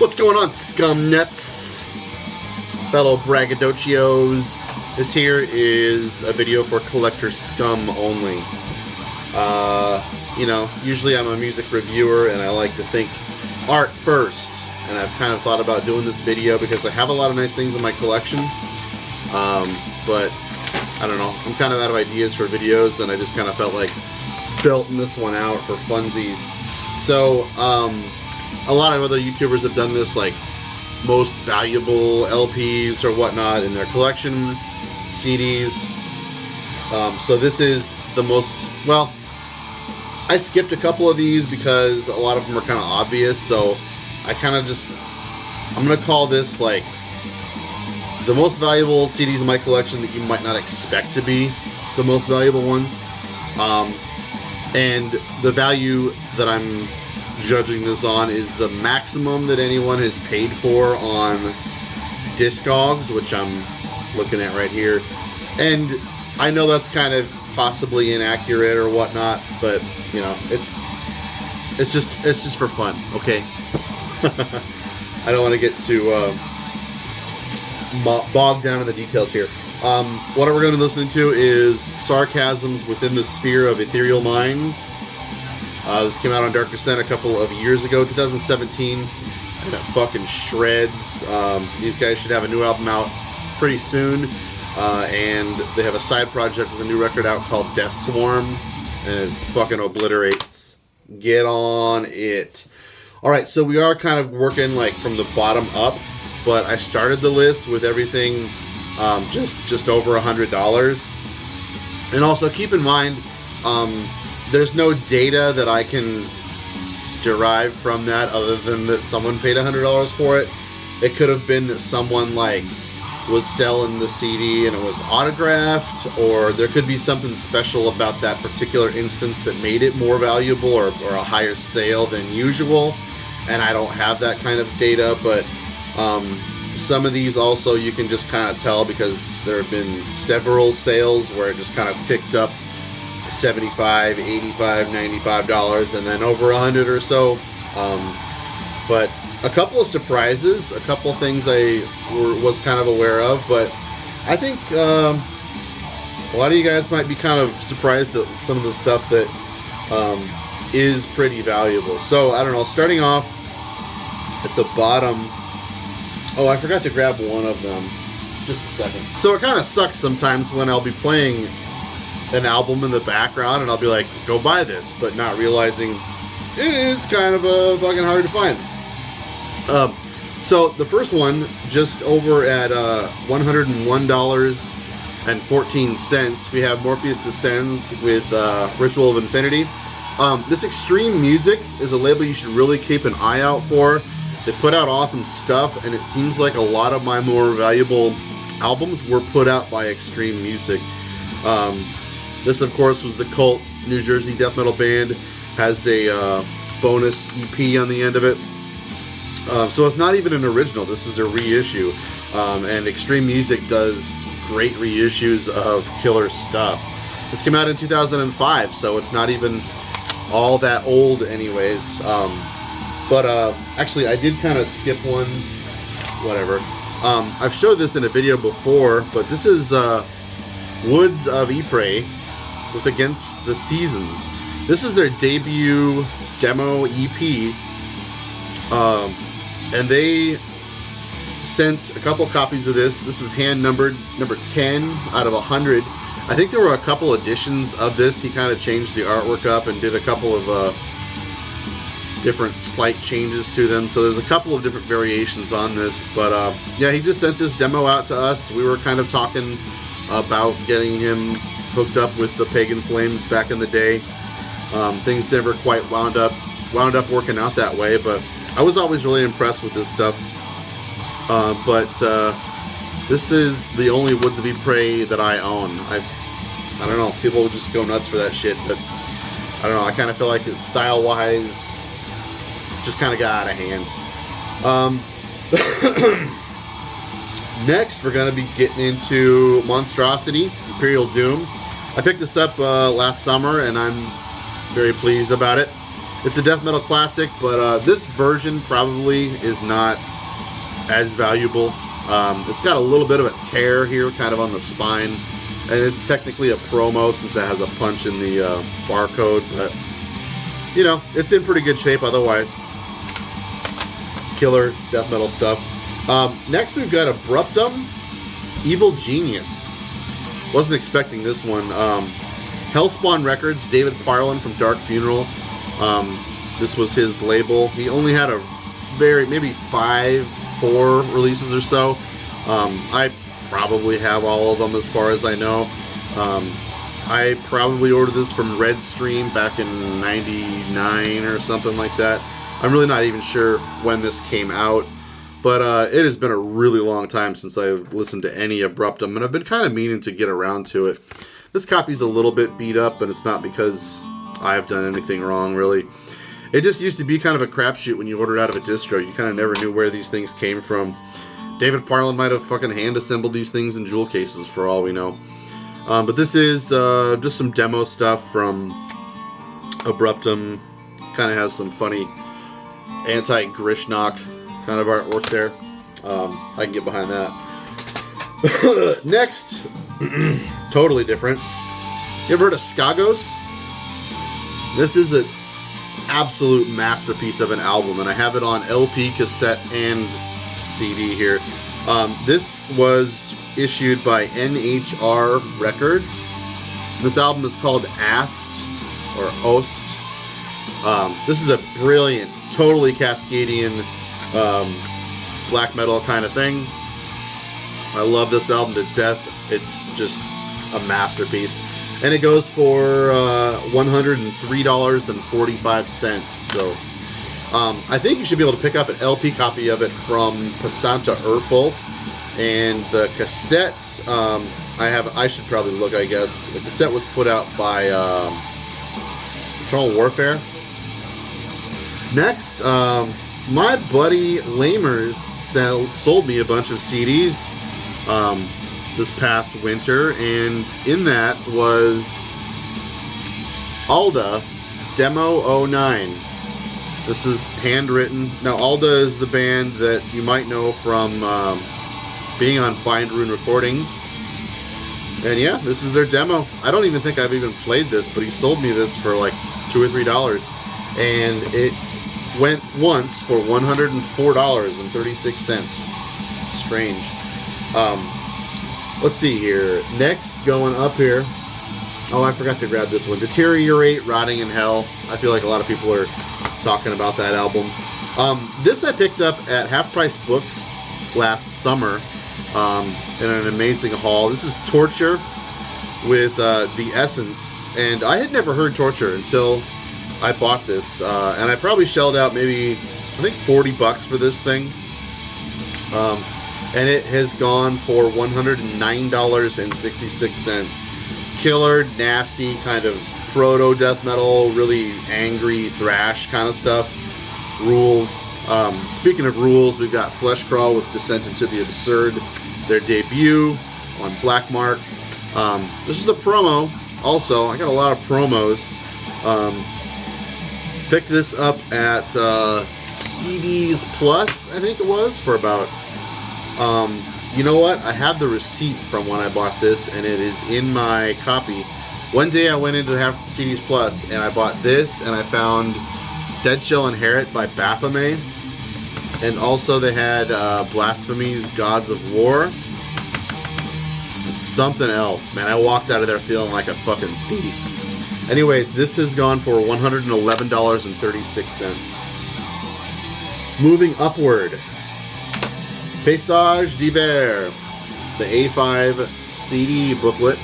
What's going on, scum nets? Fellow braggadocios. This here is a video for collector scum only. You know, usually I'm a music reviewer and I like to think art first. And I've kind of thought about doing this video because I have a lot of nice things in my collection. But I don't know, I'm kind of out of ideas for videos and I just kind of felt like belting this one out for funsies. So, a lot of other YouTubers have done this, like most valuable LPs or whatnot in their collection, CDs. So this is the most, well, I skipped a couple of these because a lot of them are kind of obvious, so I kind of just, I'm going to call this like the most valuable CDs in my collection that you might not expect to be the most valuable ones. And the value that I'm judging this on is the maximum that anyone has paid for on Discogs, which I'm looking at right here. And I know that's kind of possibly inaccurate or whatnot, but you know, it's just for fun, okay? I don't want to get too bogged down in the details here. What we're going to be listening to is Sarcasms Within the Sphere of Ethereal Minds. This came out on Dark Descent a couple of years ago, 2017, and it fucking shreds. These guys should have a new album out pretty soon, and they have a side project with a new record out called Death Swarm, and it fucking obliterates. Get on it. Alright, so we are kind of working like from the bottom up, but I started the list with everything just over $100. And also keep in mind, there's no data that I can derive from that other than that someone paid $100 for it. It could have been that someone like was selling the CD and it was autographed, or there could be something special about that particular instance that made it more valuable or a higher sale than usual. And I don't have that kind of data, but some of these also you can just kind of tell because there have been several sales where it just kind of ticked up $75, $85, $95, and then over $100 or so. But a couple of surprises, a couple of things I was kind of aware of, but I think a lot of you guys might be kind of surprised at some of the stuff that is pretty valuable. So I don't know, starting off at the bottom. Oh, I forgot to grab one of them. Just a second. So it kind of sucks sometimes when I'll be playing an album in the background and I'll be like, go buy this, but not realizing it's kind of fucking hard to find. So the first one, just over at $101.14, we have Morpheus Descends with Ritual of Infinity. This Extreme Music is a label you should really keep an eye out for. They put out awesome stuff, and it seems like a lot of my more valuable albums were put out by Extreme Music. This, of course, was the Cult New Jersey death metal band. Has a bonus EP on the end of it. So it's not even an original. This is a reissue. And Extreme Music does great reissues of killer stuff. This came out in 2005, so it's not even all that old anyways. But actually, I did kind of skip one. Whatever. I've showed this in a video before, but this is Woods of Ypres with Against the Seasons. This is their debut demo EP, and they sent a couple copies of this. This is hand numbered, number 10 out of 100. I think there were a couple editions of this. He kind of changed the artwork up and did a couple of different slight changes to them, so there's a couple of different variations on this, but yeah, he just sent this demo out to us. We were kind of talking about getting him hooked up with the Pagan Flames back in the day. Things never quite wound up working out that way, but I was always really impressed with this stuff. This is the only Woods of Ypres that I own. I don't know, people would just go nuts for that shit, but I don't know, I kind of feel like it's style-wise just kind of got out of hand. Next, we're going to be getting into Monstrosity, Imperial Doom. I picked this up last summer, and I'm very pleased about it. It's a death metal classic, but this version probably is not as valuable. It's got a little bit of a tear here, kind of on the spine, and it's technically a promo since it has a punch in the barcode, but you know, it's in pretty good shape otherwise. Killer death metal stuff. Next we've got Abruptum, Evil Genius. Wasn't expecting this one. Hellspawn Records, David Parlin from Dark Funeral. This was his label. He only had a maybe 4 releases or so. I probably have all of them as far as I know. I probably ordered this from Redstream back in '99 or something like that. I'm really not even sure when this came out, but it has been a really long time since I've listened to any Abruptum, and I've been kind of meaning to get around to it. This copy's a little bit beat up, but it's not because I've done anything wrong, really. It just used to be kind of a crapshoot when you ordered out of a distro. You kind of never knew where these things came from. David Parlin might have fucking hand-assembled these things in jewel cases for all we know. But this is just some demo stuff from Abruptum. Kind of has some funny anti-Grishnock kind of artwork there. I can get behind that. Next, totally different. You ever heard of Skagos? This is an absolute masterpiece of an album, and I have it on LP, cassette, and CD here. This was issued by NHR Records. This album is called Ast, or Ost. This is a brilliant, totally Cascadian black metal kind of thing. I love this album to death. It's just a masterpiece. And it goes for $103.45. So I think you should be able to pick up an LP copy of it from Passanta Urfel. And the cassette, I should probably look, I guess. The cassette was put out by Eternal Warfare. Next, my buddy Lamers sold me a bunch of CDs this past winter, and in that was Alda Demo 09. This is handwritten. Now, Alda is the band that you might know from being on Bind Rune Recordings. And yeah, this is their demo. I don't even think I've even played this, but he sold me this for like $2 or $3. And it went once for $104.36. Strange. Let's see here. Next, going up here. Oh, I forgot to grab this one. Deteriorate, Rotting in Hell. I feel like a lot of people are talking about that album. This I picked up at Half Price Books last summer in an amazing haul. This is Torchure with The Essence. And I had never heard Torchure until I bought this. And I probably shelled out maybe, I think, $40 for this thing. And it has gone for $109.66. Killer, nasty, kind of proto death metal, really angry thrash kind of stuff. Rules. Speaking of rules, we've got Fleshcrawl with Descent into the Absurd, their debut on Black Mark. This is a promo. Also, I got a lot of promos. Picked this up at CDs Plus, I think it was, for about. You know what? I have the receipt from when I bought this, and it is in my copy. One day I went in to have CDs Plus, and I bought this, and I found Dead Shall Inherit by Baphomet. And also they had Blasphemy's Gods of War. And something else. Man, I walked out of there feeling like a fucking thief. Anyways, this has gone for $111.36. Moving upward. Paysage d'Hiver, the A5 CD booklet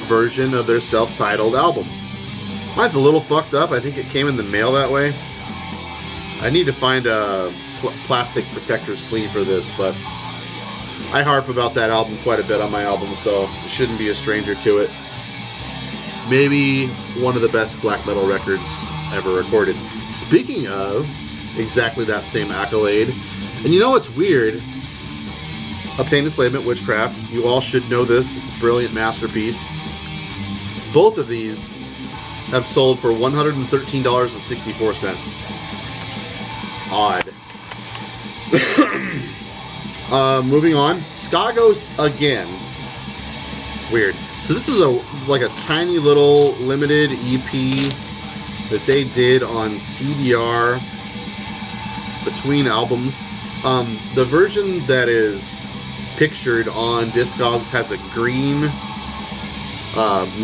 version of their self-titled album. Mine's a little fucked up. I think it came in the mail that way. I need to find a plastic protector sleeve for this, but I harp about that album quite a bit on my album, so it shouldn't be a stranger to it. Maybe one of the best black metal records ever recorded. Speaking of exactly that same accolade, and you know what's weird? Obtain Enslavement, Witchcraft. You all should know this. It's a brilliant masterpiece. Both of these have sold for $113.64. Odd. Moving on, Skagos again. Weird. So this is like a tiny little limited EP that they did on CDR between albums. The version that is pictured on Discogs has a green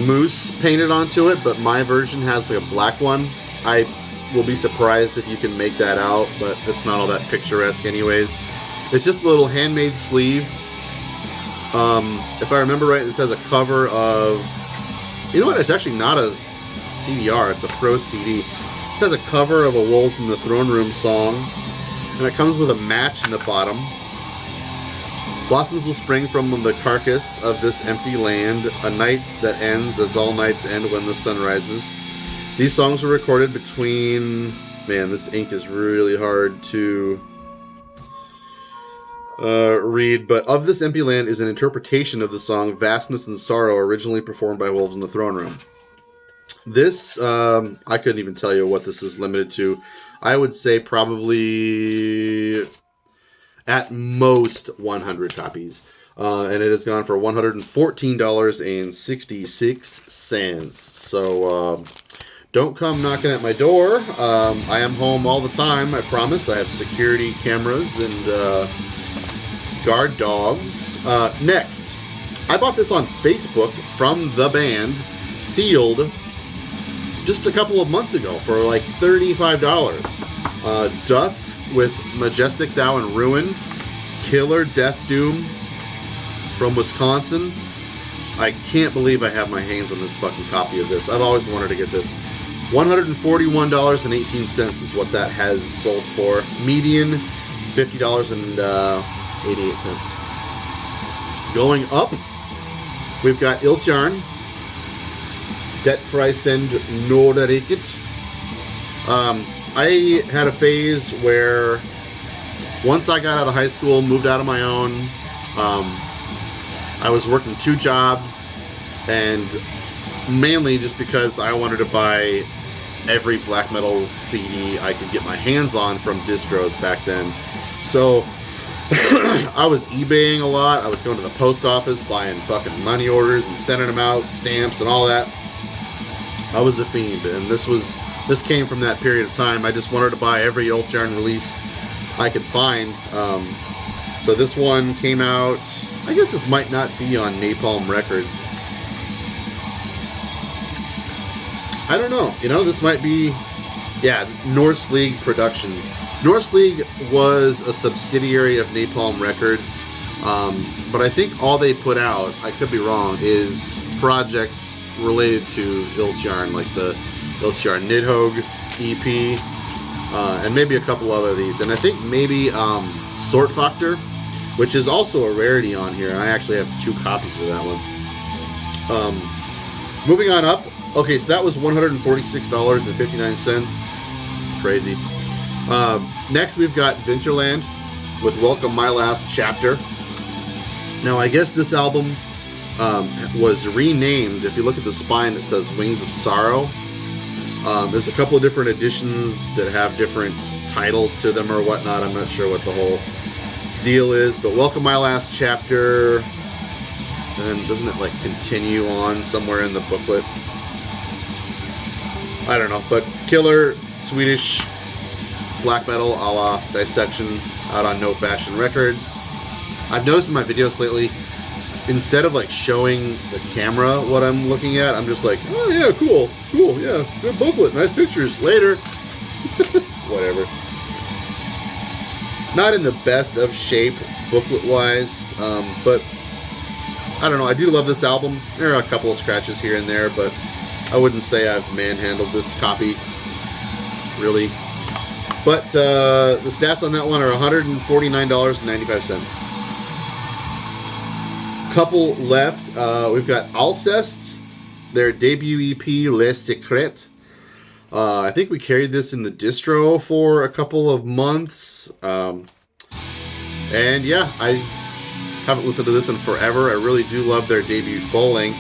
moose painted onto it, but my version has like a black one. I will be surprised if you can make that out, but it's not all that picturesque anyways. It's just a little handmade sleeve. If I remember right, this has a cover of... You know what? It's actually not a CDR. It's a Pro CD. This has a cover of a Wolves in the Throne Room song. And it comes with a match in the bottom. Blossoms will spring from the carcass of this empty land. A night that ends as all nights end when the sun rises. These songs were recorded between... Man, this ink is really hard to... read, but Of This Empty Land is an interpretation of the song Vastness and Sorrow, originally performed by Wolves in the Throne Room. This, I couldn't even tell you what this is limited to. I would say probably at most 100 copies. And it has gone for $114.66. So, don't come knocking at my door. I am home all the time, I promise. I have security cameras and, guard dogs. Next, I bought this on Facebook from the band, sealed, just a couple of months ago for like $35. Dusk with Majestic, Thou and Ruin, Killer, Death Doom from Wisconsin. I can't believe I have my hands on this fucking copy of this. I've always wanted to get this. $141.18 is what that has sold for. Median, $50.88. Going up, we've got Ildjarn, Det Frysende Nodariket. I had a phase where once I got out of high school, moved out on my own, I was working 2 jobs, and mainly just because I wanted to buy every black metal CD I could get my hands on from distros back then. So I was eBaying a lot. I was going to the post office, buying fucking money orders and sending them out, stamps and all that. I was a fiend, and this came from that period of time. I just wanted to buy every Ildjarn release I could find. So this one came out, I guess this might not be on Napalm Records. I don't know. You know, this might be, yeah, Norse League Productions. Norse League was a subsidiary of Napalm Records, but I think all they put out, I could be wrong, is projects related to Ildjarn, like the Ildjarn Nidhogg EP, and maybe a couple other of these. And I think maybe Sort Factor, which is also a rarity on here. I actually have 2 copies of that one. Moving on up. Okay, so that was $146.59. Crazy. Next we've got Vinterland with Welcome My Last Chapter. Now I guess this album was renamed. If you look at the spine, it says Wings of Sorrow. There's a couple of different editions that have different titles to them or whatnot. I'm not sure what the whole deal is, but Welcome My Last Chapter. And doesn't it like continue on somewhere in the booklet? I don't know, but Killer, Swedish black metal a la Dissection, out on No Fashion Records. I've noticed in my videos lately, instead of like showing the camera what I'm looking at, I'm just like, oh yeah, cool, yeah, good booklet, nice pictures, later. Whatever. Not in the best of shape booklet wise, but I don't know, I do love this album. There are a couple of scratches here and there, but I wouldn't say I've manhandled this copy, really. But the stats on that one are $149.95. Couple left. We've got Alcest, their debut EP, Les Secrets. I think we carried this in the distro for a couple of months. And yeah, I haven't listened to this in forever. I really do love their debut full length.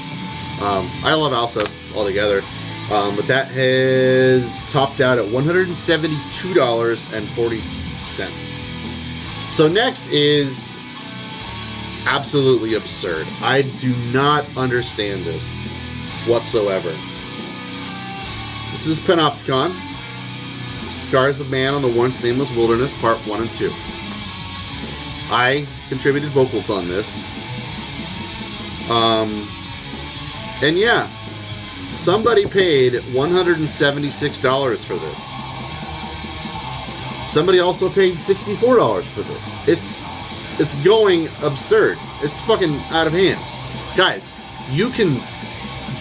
I love Alcest altogether. But that has topped out at $172.40. So next is absolutely absurd. I do not understand this whatsoever. This is Panopticon. Scars of Man on the Once Nameless Wilderness, Part 1 and 2. I contributed vocals on this. And yeah, somebody paid $176 for this. Somebody also paid $64 for this. It's going absurd. It's fucking out of hand. Guys, you can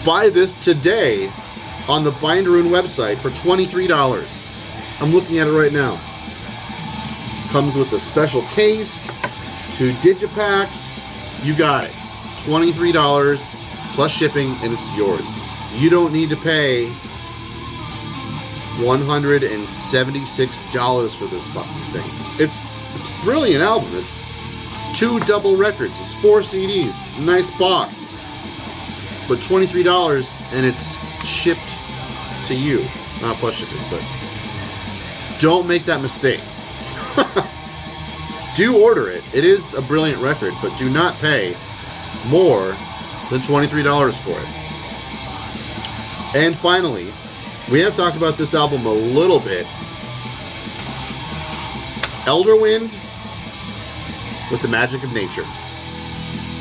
buy this today on the Binderoon website for $23. I'm looking at it right now. Comes with a special case, 2 digipacks. You got it. $23 plus shipping, and it's yours. You don't need to pay $176 for this fucking thing. It's a brilliant album. It's 2 double records. It's 4 CDs. Nice box. But $23, and it's shipped to you. Not plus shipping, but don't make that mistake. Do order it. It is a brilliant record, but do not pay more than $23 for it. And finally, we have talked about this album a little bit. Elderwind with the Magic of Nature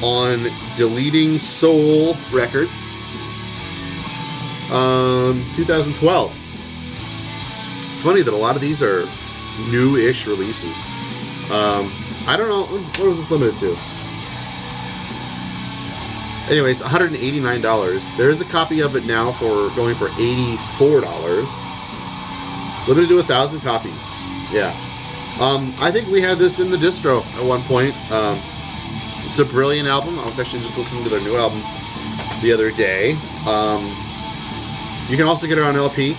on Deleting Soul Records, 2012. It's funny that a lot of these are new-ish releases. I don't know, what was this limited to? Anyways, $189. There is a copy of it now for going for $84. Limited to 1,000 copies. Yeah. I think we had this in the distro at one point. It's a brilliant album. I was actually just listening to their new album the other day. You can also get it on LP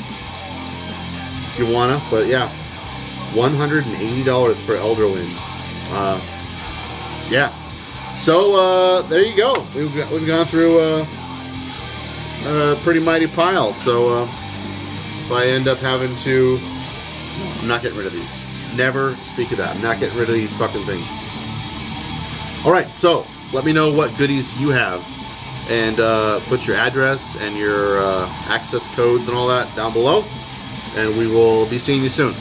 if you wanna, but yeah, $180 for Elderwind. Yeah. So there you go. We've gone through a pretty mighty pile. So if I end up having to, I'm not getting rid of these. Never speak of that. I'm not getting rid of these fucking things. All right. So let me know what goodies you have, and put your address and your access codes and all that down below, and we will be seeing you soon.